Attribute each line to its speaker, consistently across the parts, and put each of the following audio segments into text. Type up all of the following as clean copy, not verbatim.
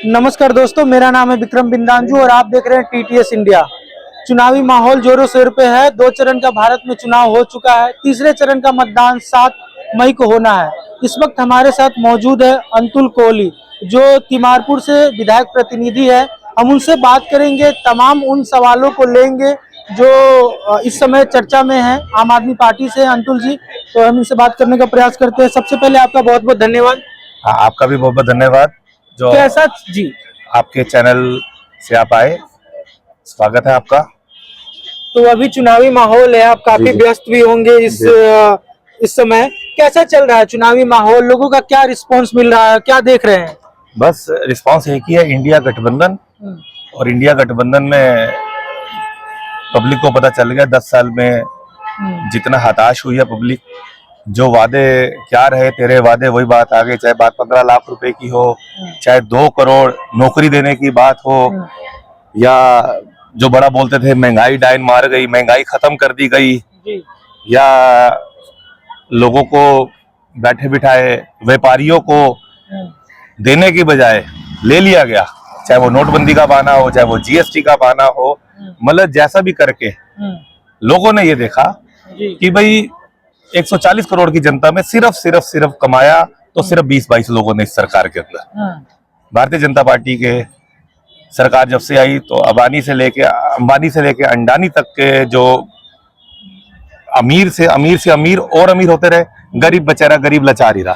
Speaker 1: नमस्कार दोस्तों, मेरा नाम है विक्रम बिंदांजू और आप देख रहे हैं टीटीएस इंडिया। चुनावी माहौल जोरों शोरों पे है। 2 चरण का भारत में चुनाव हो चुका है। तीसरे चरण का मतदान 7 मई को होना है। इस वक्त हमारे साथ मौजूद है अंतुल कोहली, जो तिमारपुर से विधायक प्रतिनिधि है। हम उनसे बात करेंगे, तमाम उन सवालों को लेंगे जो इस समय चर्चा में है। आम आदमी पार्टी से अंतुल जी, तो हम इनसे बात करने का प्रयास करते हैं। सबसे पहले आपका बहुत बहुत धन्यवाद।
Speaker 2: हाँ, आपका भी बहुत बहुत धन्यवाद जो
Speaker 1: कैसा जी
Speaker 2: आपके चैनल से आप आए। स्वागत है आपका।
Speaker 1: तो अभी चुनावी माहौल है, आप काफी व्यस्त भी होंगे इस समय। कैसा चल रहा है चुनावी माहौल? लोगों का क्या रिस्पांस मिल रहा है, क्या देख रहे हैं?
Speaker 2: बस रिस्पांस एक ही है, इंडिया गठबंधन। और इंडिया गठबंधन में पब्लिक को पता चल गया 10 साल में जितना हताश हुई है पब्लिक। जो वादे क्या रहे, तेरे वादे वही बात आ गई। चाहे बात 15 लाख रुपए की हो, चाहे 2 करोड़ नौकरी देने की बात हो, या जो बड़ा बोलते थे महंगाई डाइन मार गई, महंगाई खत्म कर दी गई, या लोगों को बैठे बिठाए व्यापारियों को देने की बजाय ले लिया गया। चाहे वो नोटबंदी का बहाना हो, चाहे वो जीएसटी का बहाना हो, मतलब जैसा भी करके लोगों ने ये देखा कि भाई 140 करोड़ की जनता में सिर्फ कमाया तो सिर्फ 20-22 लोगों ने इस सरकार के अंदर। भारतीय जनता पार्टी के सरकार जब से आई तो अंबानी से लेके अंडानी तक के जो अमीर से अमीर और अमीर होते रहे, गरीब बेचारा गरीब लाचार ही रहा।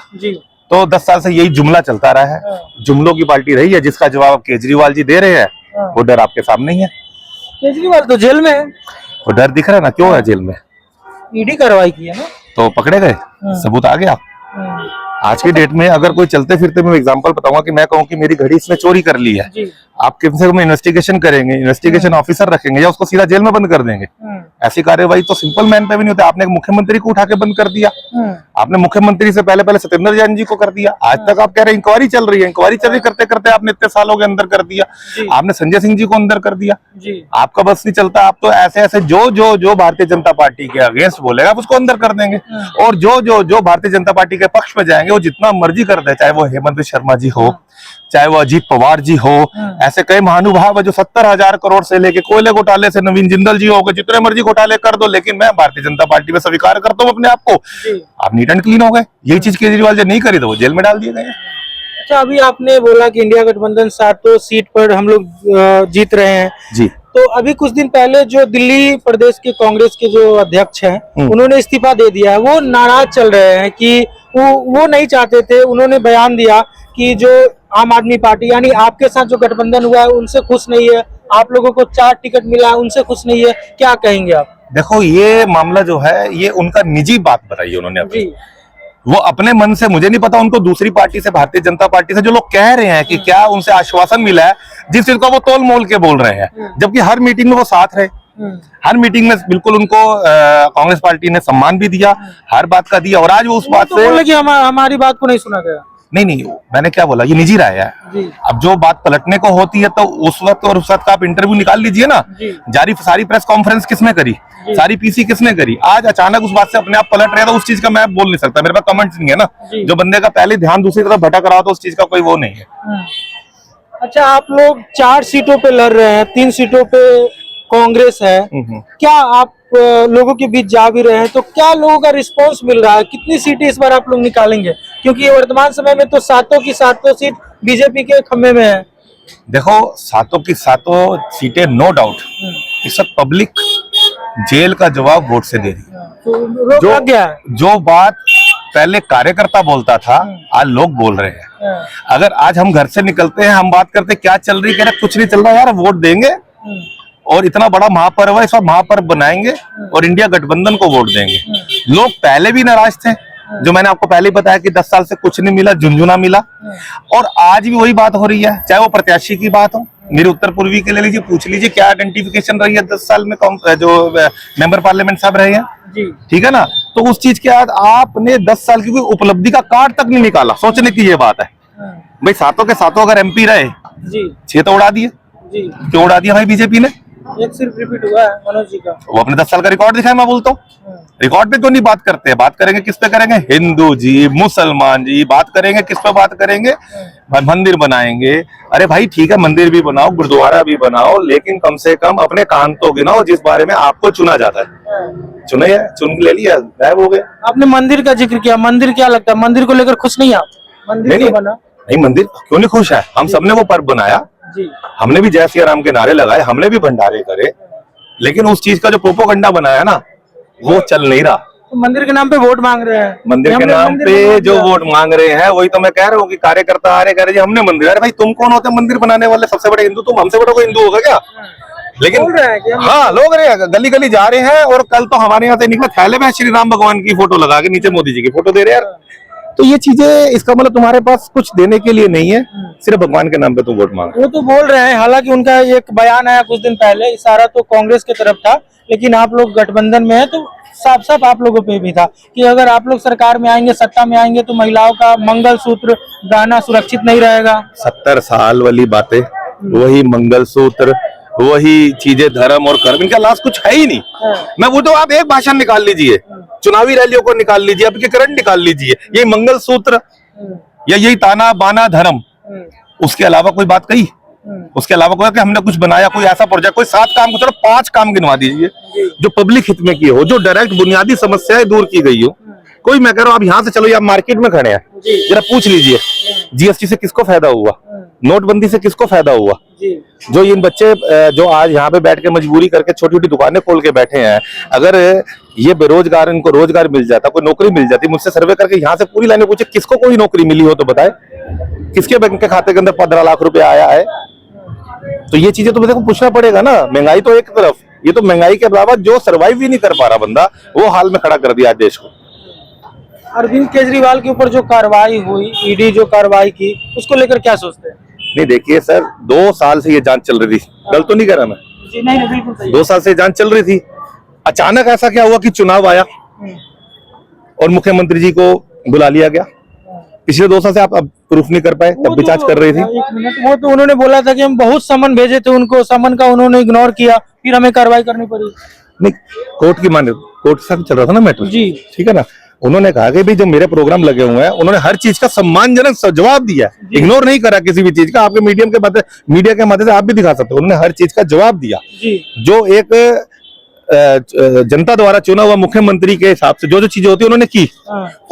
Speaker 2: तो 10 साल से यही जुमला चलता रहा है। जुमलों की पार्टी रही है, जिसका जवाब केजरीवाल जी दे रहे हैं। वो डर आपके सामने ही है।
Speaker 1: केजरीवाल तो जेल में है।
Speaker 2: वो डर दिख रहा है ना, क्यों है जेल में?
Speaker 1: ईडी कार्रवाई की है ना,
Speaker 2: तो पकड़े गए, सबूत आ गया। आज की डेट में अगर कोई चलते फिरते, मैं एग्जांपल बताऊंगा कि मैं कहूं कि मेरी घड़ी इसने चोरी कर ली है, आप किसी को इन्वेस्टिगेशन करेंगे, इन्वेस्टिगेशन ऑफिसर रखेंगे या उसको सीधा जेल में बंद कर देंगे? ऐसी कार्यवाही तो सिंपल मैन पे भी नहीं होती। आपने मुख्यमंत्री को उठा के बंद कर दिया। आपने मुख्यमंत्री से पहले सत्येंद्र जैन जी को कर दिया। आज तक आप कह रहे हैं इंक्वायरी चल रही है। इंक्वायरी चल रही करते करते आपने इतने सालों के अंदर कर दिया। आपने संजय सिंह जी को अंदर कर दिया। आपका बस नहीं चलता, आप तो ऐसे जो भारतीय जनता पार्टी के अगेंस्ट बोलेगा आप उसको अंदर कर देंगे। और जो भारतीय जनता पार्टी के पक्ष में जाएंगे वो जितना मर्जी कर दे, चाहे वो हेमंत शर्मा जी हो, चाहे वो अजीत पवार जी हो। ऐसे कई महानुभाव है जो 70,000 करोड़ से लेके कोयले घोटाले से नवीन जिंदल जी हो गए, जितने मर्जी घोटाले कर दो, लेकिन मैं भारतीय जनता पार्टी में स्वीकार करता हूँ अपने आप को। आप नीट एंड क्लीन हो गए। यही चीज केजरीवाल जी नहीं करी तो वो जेल में डाल दिए गए।
Speaker 1: अच्छा, अभी आपने बोला कि इंडिया गठबंधन 7 सीट पर हम लोग जीत रहे हैं
Speaker 2: जी।
Speaker 1: तो अभी कुछ दिन पहले जो दिल्ली प्रदेश के कांग्रेस के जो अध्यक्ष हैं, उन्होंने इस्तीफा दे दिया है। वो नाराज चल रहे हैं कि वो नहीं चाहते थे। उन्होंने बयान दिया कि जो आम आदमी पार्टी यानी आपके साथ जो गठबंधन हुआ है उनसे खुश नहीं है, आप लोगों को 4 टिकट मिला है उनसे खुश नहीं है। क्या कहेंगे आप?
Speaker 2: देखो, ये मामला जो है ये उनका निजी बात बताई उन्होंने अपनी। वो अपने मन से, मुझे नहीं पता उनको दूसरी पार्टी से, भारतीय जनता पार्टी से जो लोग कह रहे हैं कि क्या उनसे आश्वासन मिला है, जिस चीज को वो तोल मोल के बोल रहे हैं, जबकि हर मीटिंग में वो साथ रहे। हर मीटिंग में बिल्कुल उनको कांग्रेस पार्टी ने सम्मान भी दिया, हर बात का दिया। और आज वो उस बात से
Speaker 1: बोले कि हमारी बात को नहीं सुना गया।
Speaker 2: नहीं, मैंने क्या बोला, ये निजी राय है। अब जो बात पलटने को होती है तो उस वक्त और उस वक्त का आप इंटरव्यू निकाल लीजिए ना। सारी प्रेस कॉन्फ्रेंस किसने करी, सारी पीसी किसने करी? आज अचानक उस बात से अपने आप पलट रहे तो उस चीज का मैं बोल नहीं सकता, मेरे पास कमेंट्स नहीं है ना। जो बंदे का पहले ध्यान दूसरी तरफ भटक रहा हो तो उस चीज का कोई वो नहीं है।
Speaker 1: अच्छा, आप लोग 4 सीटों पे लड़ रहे हैं, 3 सीटों पे कांग्रेस है। क्या आप लोगों के बीच जा भी रहे हैं तो क्या लोगों का रिस्पांस मिल रहा है? कितनी सीटें इस बार आप लोग निकालेंगे? क्योंकि वर्तमान समय में तो 7 की 7 सीट बीजेपी के खम्भे में है।
Speaker 2: देखो, 7 की 7 सीटें नो डाउट इस सब पब्लिक जेल का जवाब वोट से दे रही है। जो बात पहले कार्यकर्ता बोलता था आज लोग बोल रहे हैं। अगर आज हम घर से निकलते हैं, हम बात करते क्या चल रही, कह रहे कुछ नहीं चल रहा यार, वोट देंगे और इतना बड़ा महापर्व है, इस बार महापर्व बनाएंगे और इंडिया गठबंधन को वोट देंगे। लोग पहले भी नाराज थे, जो मैंने आपको पहले ही बताया कि 10 साल से कुछ नहीं मिला, झुंझुना मिला। और आज भी वही बात हो रही है, चाहे वो प्रत्याशी की बात हो, मेरे उत्तर पूर्वी के ले लीजिए, पूछ लीजिए क्या आइडेंटिफिकेशन रही है 10 साल में जो मेंबर पार्लियामेंट साहब रहे हैं। ठीक है ना। तो उस चीज के बाद आपने 10 साल की कोई उपलब्धि का कार्ड तक नहीं निकाला। सोचने की ये बात है भाई, 7 के 7 अगर एमपी रहे, 6 तो उड़ा दिए। क्यों उड़ा दिया भाई बीजेपी ने?
Speaker 1: एक सिर्फ रिपीट हुआ है मनोज जी का।
Speaker 2: वो अपने 10 साल का रिकॉर्ड दिखाए, मैं बोलता हूँ। रिकॉर्ड पे क्यों नहीं बात करते हैं? बात करेंगे किस पे करेंगे? हिंदू जी, मुसलमान जी, बात करेंगे किस पे बात करेंगे? मंदिर बनाएंगे। अरे भाई ठीक है, मंदिर भी बनाओ, गुरुद्वारा भी बनाओ, लेकिन कम से कम अपने कान तो गिनाओ जिस बारे में आपको चुना जाता है। चुने है, चुन ले लिया, गायब हो गए।
Speaker 1: आपने मंदिर का जिक्र किया, मंदिर क्या लगता है, मंदिर को लेकर खुश नहीं आप? मंदिर
Speaker 2: नहीं,
Speaker 1: तो बना
Speaker 2: नहीं, मंदिर क्यों नहीं खुश है? हम सबने वो पर्व बनाया
Speaker 1: जी,
Speaker 2: हमने भी जय सिया राम के नारे लगाए, हमने भी भंडारे करे, लेकिन उस चीज का जो प्रोपोगंडा बनाया ना, वो चल नहीं रहा।
Speaker 1: तो मंदिर के नाम पे वोट मांग रहे हैं।
Speaker 2: मंदिर के नाम पे जो वोट मांग रहे हैं, वही तो मैं कह रहा हूँ कि कार्यकर्ता आ रहे कह रहे जी हमने मंदिर। अरे भाई तुम कौन होते मंदिर बनाने वाले? सबसे बड़े हिंदू तुम, हमसे बड़ा कोई हिंदू होगा क्या? लेकिन हाँ, लोग गली गली जा रहे हैं, और कल तो हमारे यहाँ से निकला थैले में श्री राम भगवान की फोटो लगा के नीचे मोदी जी की फोटो दे रहे हैं। तो ये चीजें, इसका मतलब तुम्हारे पास कुछ देने के लिए नहीं है, सिर्फ भगवान के नाम पे तुम वोट मांग रहे
Speaker 1: वो तो बोल रहे हैं, हालांकि उनका एक बयान आया कुछ दिन पहले, इशारा तो कांग्रेस की तरफ था, लेकिन आप लोग गठबंधन में है तो साफ साफ आप लोगों पे भी था कि अगर आप लोग सरकार में आएंगे, सत्ता में आएंगे, तो महिलाओं का मंगलसूत्र गहना सुरक्षित नहीं रहेगा।
Speaker 2: 70 साल वाली बातें, वही मंगलसूत्र, वही चीजें, धर्म और कर्म, इनका लास्ट कुछ है ही नहीं। मैं वो तो आप एक भाषण निकाल लीजिए, चुनावी रैलियों को निकाल लीजिए, आपके करंट निकाल लीजिए, ये मंगलसूत्र या यही ताना बाना धर्म, उसके अलावा कोई बात कही? उसके अलावा कोई कि हमने कुछ बनाया, कोई ऐसा प्रोजेक्ट, कोई 7 काम को, चलो 5 काम गिनवा दीजिए जो पब्लिक हित में किए हो, जो डायरेक्ट बुनियादी समस्याएं दूर की गई हो। कोई, मैं कह रहा हूँ, आप यहाँ से चलो, आप मार्केट में खड़े हैं, जरा पूछ लीजिए जीएसटी से किसको फायदा हुआ, नोटबंदी से किसको फायदा हुआ? जो इन बच्चे जो आज यहाँ पे बैठ के मजबूरी करके छोटी छोटी दुकानें खोल के बैठे हैं, अगर ये बेरोजगार, इनको रोजगार मिल जाता, कोई नौकरी मिल जाती, मुझसे सर्वे करके यहाँ से पूरी लाइन पूछे किसको कोई नौकरी मिली हो तो बताए, किसके बैंक के खाते के अंदर 15 लाख रुपए आया है? तो ये चीजें तो मेरे को पूछना पड़ेगा ना। महंगाई तो एक तरफ, ये तो महंगाई के अलावा जो सर्वाइव भी नहीं कर पा रहा बंदा, वो हाल में खड़ा कर दिया देश को।
Speaker 1: अरविंद केजरीवाल के ऊपर जो कार्रवाई हुई, ईडी जो कार्रवाई की, उसको लेकर क्या सोचते हैं?
Speaker 2: नहीं देखिए सर, 2 साल से ये जांच चल रही थी, गलत तो नहीं कह रहा मैं
Speaker 1: जी? नहीं, बिल्कुल सही।
Speaker 2: 2 साल से जांच चल रही थी, अचानक ऐसा क्या हुआ कि चुनाव आया और मुख्यमंत्री जी को बुला लिया गया? पिछले 2 साल से आप अब प्रूफ नहीं कर पाए, तब भी जांच कर रही थी।
Speaker 1: एक मिनट, वो तो उन्होंने बोला था कि हम बहुत समन भेजे थे उनको, समन का उन्होंने इग्नोर किया, फिर हमें कार्रवाई करनी पड़ी।
Speaker 2: नहीं, कोर्ट की माने, कोर्ट से चल रहा था ना मैटर
Speaker 1: जी,
Speaker 2: ठीक है ना। उन्होंने कहा कि भाई जो मेरे प्रोग्राम लगे हुए हैं, उन्होंने हर चीज का सम्मानजनक जवाब दिया, इग्नोर नहीं करा किसी भी चीज का। आपके मीडिया के माध्यम से आप भी दिखा सकते हो, उन्होंने हर चीज का जवाब दिया
Speaker 1: जी।
Speaker 2: जो एक जनता द्वारा चुना हुआ मुख्यमंत्री के हिसाब से जो जो चीजें होती है उन्होंने की।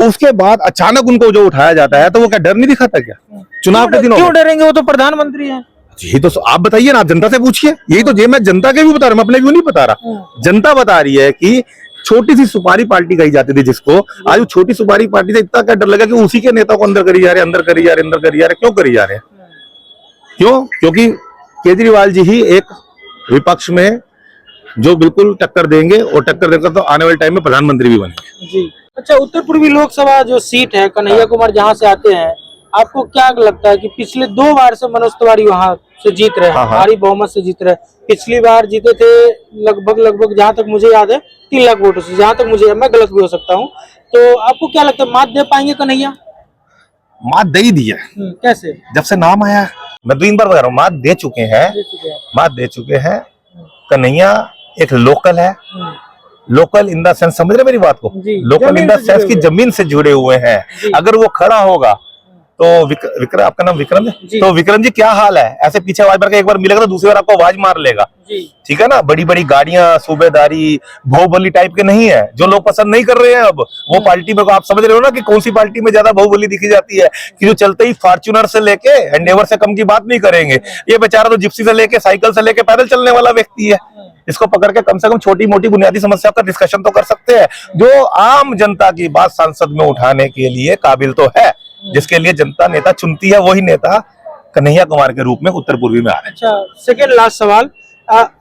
Speaker 2: उसके बाद अचानक उनको जो उठाया जाता है, तो वो क्या डर नहीं दिखाता क्या? चुनाव के दिन
Speaker 1: क्यों डरेंगे? वो तो प्रधानमंत्री है।
Speaker 2: यही तो आप बताइए ना, आप जनता से पूछिए। यही तो मैं जनता के भी बता रहा हूँ, मैं अपने व्यू नहीं बता रहा। जनता बता रही है कि छोटी सी सुपारी पार्टी कही जाती थी जिसको, आज वो छोटी सुपारी पार्टी से इतना क्या डर लगा कि उसी के नेता को अंदर करी जा रहे, अंदर करी जा रहे, अंदर करी जा रहे। क्यों करी जा रहे हैं? क्यों? क्योंकि केजरीवाल जी ही एक विपक्ष में जो बिल्कुल टक्कर देंगे, और टक्कर देकर तो आने वाले टाइम में प्रधानमंत्री भी बनेंगे
Speaker 1: जी। अच्छा, उत्तर पूर्वी लोकसभा जो सीट है, कन्हैया कुमार जहाँ से आते हैं, आपको क्या लगता है कि पिछले 2 बार से मनोज तिवारी वहाँ से जीत रहे हैं, भारी बहुमत से जीत रहे हैं? पिछली बार जीते थे लगभग जहाँ तक मुझे याद है 3 लाख वोटों से, जहाँ तक मुझे, मैं गलत भी हो सकता हूँ। तो आपको क्या लगता है, मात दे पाएंगे कन्हैया?
Speaker 2: मात दे ही दी है।
Speaker 1: कैसे? जब
Speaker 2: से नाम आया, मैं 2 बार बता रहा हूँ, मात दे चुके हैं, मात दे चुके हैं। कन्हैया एक लोकल है, लोकल इन द सेंस, समझ रहे मेरी बात को? लोकल इन द सेंस की जमीन से जुड़े हुए हैं। अगर वो खड़ा होगा तो विक्रम, आपका नाम विक्रम है, तो विक्रम जी क्या हाल है, ऐसे पीछे आवाज मार के एक बार मिलेगा तो दूसरी बार आपको आवाज मार लेगा, ठीक है ना। बड़ी बड़ी गाड़ियां, सूबेदारी, बाहुबली टाइप के नहीं है, जो लोग पसंद नहीं कर रहे हैं अब वो पार्टी में। आप समझ रहे हो ना कि कौन सी पार्टी में ज्यादा बाहुबली दिखी जाती है, कि जो चलते ही फॉर्च्यूनर से लेके एंडेवर से कम की बात नहीं करेंगे। ये बेचारा तो जिप्सी से लेके, साइकिल से लेके पैदल चलने वाला व्यक्ति है। इसको पकड़ के कम से कम छोटी मोटी बुनियादी समस्या का डिस्कशन तो कर सकते हैं, जो आम जनता की बात संसद में उठाने के लिए काबिल तो है, जिसके लिए जनता नेता चुनती है, वही नेता कन्हैया कुमार के रूप में उत्तर पूर्वी में आ रहे हैं।
Speaker 1: अच्छा, सेकेंड लास्ट सवाल,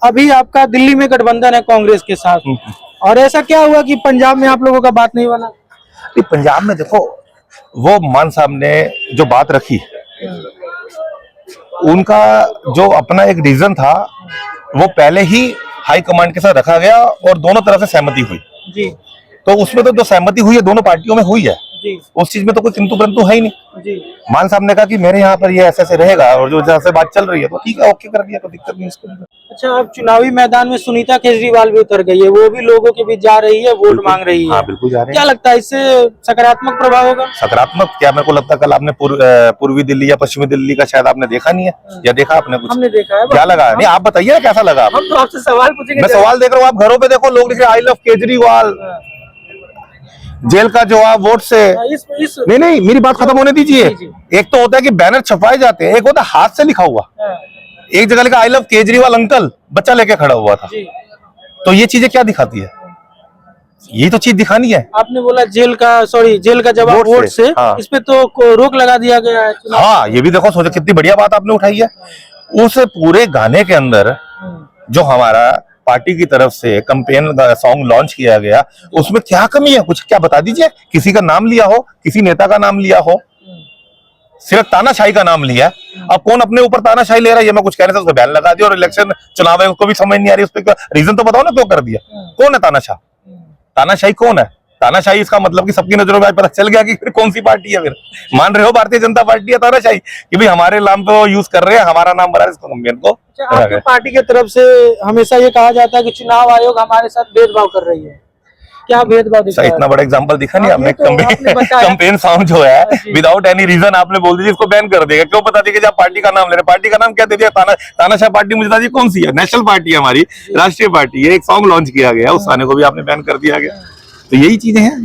Speaker 1: अभी आपका दिल्ली में गठबंधन है कांग्रेस के साथ, और ऐसा क्या हुआ कि पंजाब में आप लोगों का बात नहीं बना?
Speaker 2: पंजाब में देखो, वो मान साहब ने जो बात रखी, उनका जो अपना एक रीजन था, वो पहले ही हाई कमांड के साथ रखा गया और दोनों तरफ से सहमति हुई।
Speaker 1: जी।
Speaker 2: तो उसमें तो जो सहमति हुई है दोनों पार्टियों में हुई है,
Speaker 1: जी
Speaker 2: उस चीज में तो कोई किंतु परंतु है ही नहीं।
Speaker 1: जी।
Speaker 2: मान साहब ने कहा कि मेरे यहाँ पर ये ऐसे रहेगा, और जो जैसे बात चल रही है तो ठीक है, ओके कर दिया, कोई दिक्कत नहीं इसको।
Speaker 1: अच्छा, अब चुनावी मैदान में सुनीता केजरीवाल भी उतर गई है, वो भी लोगों के बीच जा रही है, वोट मांग रही है।
Speaker 2: हाँ बिल्कुल जा रहे
Speaker 1: क्या
Speaker 2: हैं।
Speaker 1: लगता है इससे सकारात्मक प्रभाव होगा?
Speaker 2: सकारात्मक क्या, मेरे को लगता है कल आपने पूर्वी दिल्ली या पश्चिमी दिल्ली का शायद आपने देखा नहीं है, या देखा आपने कुछ?
Speaker 1: हमने देखा है।
Speaker 2: क्या लगा? नहीं आप बताइए ना कैसा लगा?
Speaker 1: हम तो आपसे सवाल पूछेंगे।
Speaker 2: मैं सवाल देख रहा हूँ, आप घरों पे देखो, लोग लिख रहे आई लव केजरीवाल। जेल का जवाब वोट से। नहीं, मेरी बात खत्म होने दीजिए। एक तो होता है कि बैनर छपाए जाते हैं, एक होता है हाथ से लिखा हुआ। एक जगह लिखा आई लव केजरीवाल अंकल, बच्चा लेके खड़ा हुआ था। तो ये चीजें क्या दिखाती है? ये तो चीज दिखानी है।
Speaker 1: आपने बोला जेल का जवाब वोट से।
Speaker 2: हाँ।
Speaker 1: इस पे तो रोक लगा दिया गया है।
Speaker 2: हाँ, ये भी देखो, सोचो कितनी बढ़िया बात आपने उठाई है। उस पूरे गाने के अंदर जो हमारा पार्टी की तरफ से कैंपेन सॉन्ग लॉन्च किया गया, उसमें क्या कमी है? कुछ क्या बता दीजिए। किसी का नाम लिया हो, किसी नेता का नाम लिया हो, सिर्फ तानाशाही का नाम लिया। अब कौन अपने ऊपर तानाशाही ले रहा है, ये मैं कुछ कहने से उसको बैन लगा दिया, और इलेक्शन चुनाव है उसको भी समझ नहीं आ रही, उस पर रीजन तो बताओ ना क्यों कर दिया। कौन है तानाशाह? तानाशाही कौन है? तानाशाही इसका मतलब कि सबकी नजरों में आज पता चल गया कि फिर कौन सी पार्टी है। फिर मान रहे हो भारतीय जनता पार्टी है तानाशाही, कि भाई हमारे नाम तो यूज कर रहे हैं, हमारा नाम बना इसको कंपेन को।
Speaker 1: आपकी पार्टी की तरफ से हमेशा ये कहा जाता है कि चुनाव आयोग हमारे साथ भेदभाव कर रही है, क्या भेदभाव दिखा है?
Speaker 2: इतना बड़ा एग्जाम्पल दिखा नहीं आपने?
Speaker 1: आपने
Speaker 2: कैंपेन सॉन्ग जो है विदाउट एनी रीजन आपने बोल दीजिए इसको बैन कर देगा। क्यों? बता दीजिए कि आप पार्टी का नाम ले रहे हैं। पार्टी का नाम क्या दे दिया? तानाशाह पार्टी। मुझे बताइए कौन सी है? नेशनल पार्टी है हमारी, राष्ट्रीय पार्टी है। एक सॉन्ग लॉन्च किया गया, उस गाने को भी आपने बैन कर दिया गया। तो यही चीजें हैं।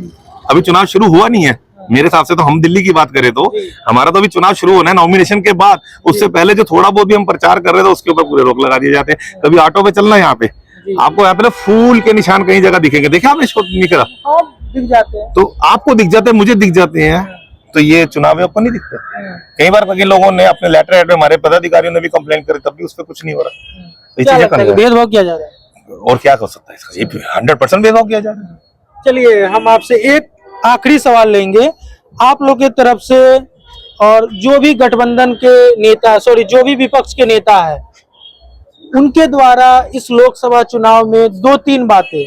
Speaker 2: अभी चुनाव शुरू हुआ नहीं है मेरे हिसाब से। तो हम दिल्ली की बात करें तो हमारा तो अभी चुनाव शुरू होना है नॉमिनेशन के बाद। उससे पहले जो थोड़ा बहुत भी हम प्रचार कर रहे थे उसके ऊपर पूरे रोक लगा दिए जाते हैं। कभी ऑटो पे चलना, यहाँ पे आपको यहाँ पे फूल के निशान कहीं जगह दिखेंगे, देखे आपने इसको? निकला
Speaker 1: दिख जाते हैं,
Speaker 2: तो आपको दिख जाते हैं, मुझे दिख जाते हैं। तो ये चुनाव आयोग को नहीं दिखते। कई बार कई लोगों ने अपने लेटर हेड में, हमारे पदाधिकारियों ने भी कंप्लेंट करी, तब भी उस पर कुछ नहीं हो रहा।
Speaker 1: भेदभाव किया जा रहा है,
Speaker 2: और क्या कर सकता है इसका? 100% भेदभाव किया जा रहा है।
Speaker 1: चलिए हम आपसे एक आखिरी सवाल लेंगे आप लोग की तरफ से, और जो भी गठबंधन के नेता, जो भी विपक्ष के नेता है, उनके द्वारा इस लोकसभा चुनाव में 2-3 बातें,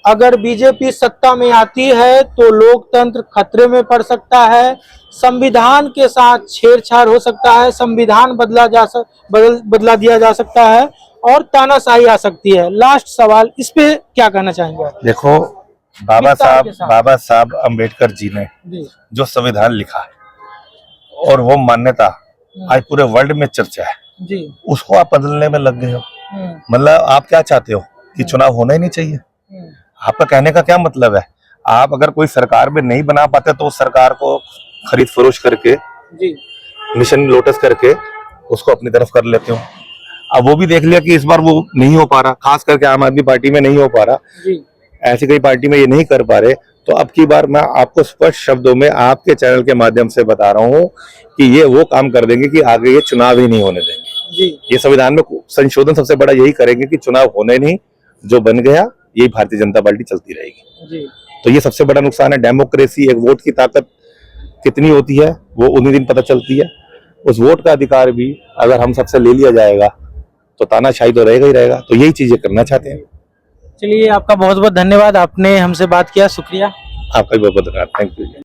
Speaker 1: अगर बीजेपी सत्ता में आती है तो लोकतंत्र खतरे में पड़ सकता है, संविधान के साथ छेड़छाड़ हो सकता है, संविधान बदला दिया जा सकता है, और तानाशाही आ सकती है। लास्ट सवाल, इस पे क्या कहना चाहेंगे आप?
Speaker 2: देखो, बाबा साहब अंबेडकर जी ने जो संविधान लिखा है और वो मान्यता आज पूरे वर्ल्ड में चर्चा है जी, उसको आप बदलने में लग गए हो। मतलब आप क्या चाहते हो कि चुनाव होना ही नहीं चाहिए? आपका कहने का क्या मतलब है? आप अगर कोई सरकार में नहीं बना पाते तो उस सरकार को खरीद फरोश करके जी, मिशन लोटस करके उसको अपनी तरफ कर लेते हो। अब वो भी देख लिया कि इस बार वो नहीं हो पा रहा, खास करके आम आदमी पार्टी में नहीं हो पा रहा जी, ऐसी कई पार्टी में ये नहीं कर पा रहे। तो अब की बार मैं आपको स्पष्ट शब्दों में आपके चैनल के माध्यम से बता रहा हूँ कि ये वो काम कर देंगे कि आगे ये चुनाव ही नहीं होने देंगे जी। ये संविधान में संशोधन सबसे बड़ा यही करेंगे कि चुनाव होने नहीं, जो बन गया यही भारतीय जनता पार्टी चलती रहेगी जी। तो ये सबसे बड़ा नुकसान है। डेमोक्रेसी, एक वोट की ताकत कितनी होती है वो उन्हीं दिन पता चलती है। उस वोट का अधिकार भी अगर हम सबसे ले लिया जाएगा तो तानाशाही तो रहेगा ही रहेगा। तो यही चीजें करना चाहते हैं।
Speaker 1: चलिए, आपका बहुत बहुत धन्यवाद, आपने हमसे बात किया, शुक्रिया।
Speaker 2: आपका भी बहुत बहुत धन्यवाद, थैंक यू।